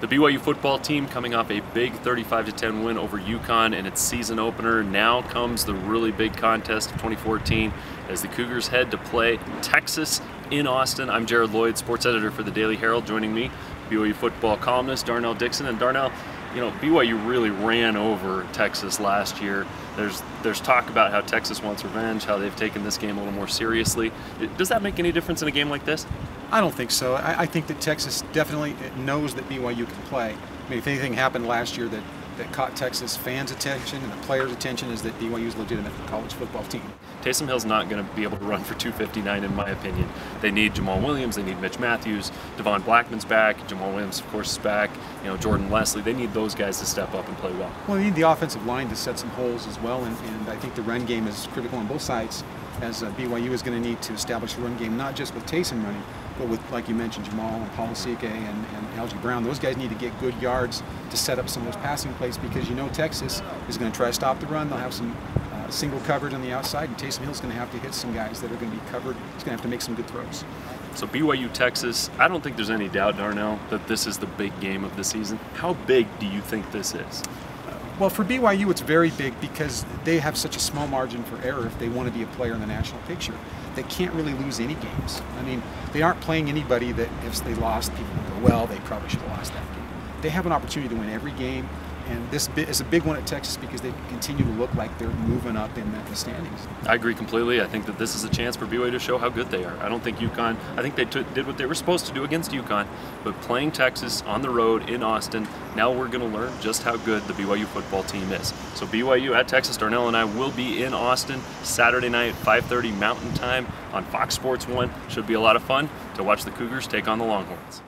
The BYU football team coming off a big 35-10 win over UConn in its season opener. Now comes the really big contest of 2014 as the Cougars head to play Texas in Austin. I'm Jared Lloyd, sports editor for the Daily Herald. Joining me, BYU football columnist Darnell Dixon. And Darnell, you know, BYU really ran over Texas last year. There's talk about how Texas wants revenge, how they've taken this game a little more seriously. Does that make any difference in a game like this? I don't think so. I think that Texas definitely knows that BYU can play. I mean, if anything happened last year that caught Texas fans' attention and the players' attention, is that BYU is a legitimate college football team. Taysom Hill's not going to be able to run for 259 in my opinion. They need Jamal Williams, they need Mitch Matthews, Devon Blackman's back, Jamal Williams of course is back, you know, Jordan Leslie. They need those guys to step up and play well. Well, they need the offensive line to set some holes as well, and I think the run game is critical on both sides, as BYU is going to need to establish a run game, not just with Taysom running, but with, like you mentioned, Jamal and Polisike and Algie Brown. Those guys need to get good yards to set up some of those passing plays, because you know Texas is going to try to stop the run. They'll have some single coverage on the outside, and Taysom Hill's going to have to hit some guys that are going to be covered. He's going to have to make some good throws. So BYU Texas, I don't think there's any doubt, Darnell, that this is the big game of the season. How big do you think this is? Well, for BYU, it's very big because they have such a small margin for error if they want to be a player in the national picture. They can't really lose any games. I mean, they aren't playing anybody that if they lost, people would go, well, they probably should have lost that game. They have an opportunity to win every game, and this is a big one at Texas because they continue to look like they're moving up in the standings. I agree completely. I think that this is a chance for BYU to show how good they are. I don't think UConn, I think they did what they were supposed to do against UConn, but playing Texas on the road in Austin, now we're going to learn just how good the BYU football team is. So BYU at Texas, Darnell and I will be in Austin Saturday night, 5:30 Mountain Time on Fox Sports 1. Should be a lot of fun to watch the Cougars take on the Longhorns.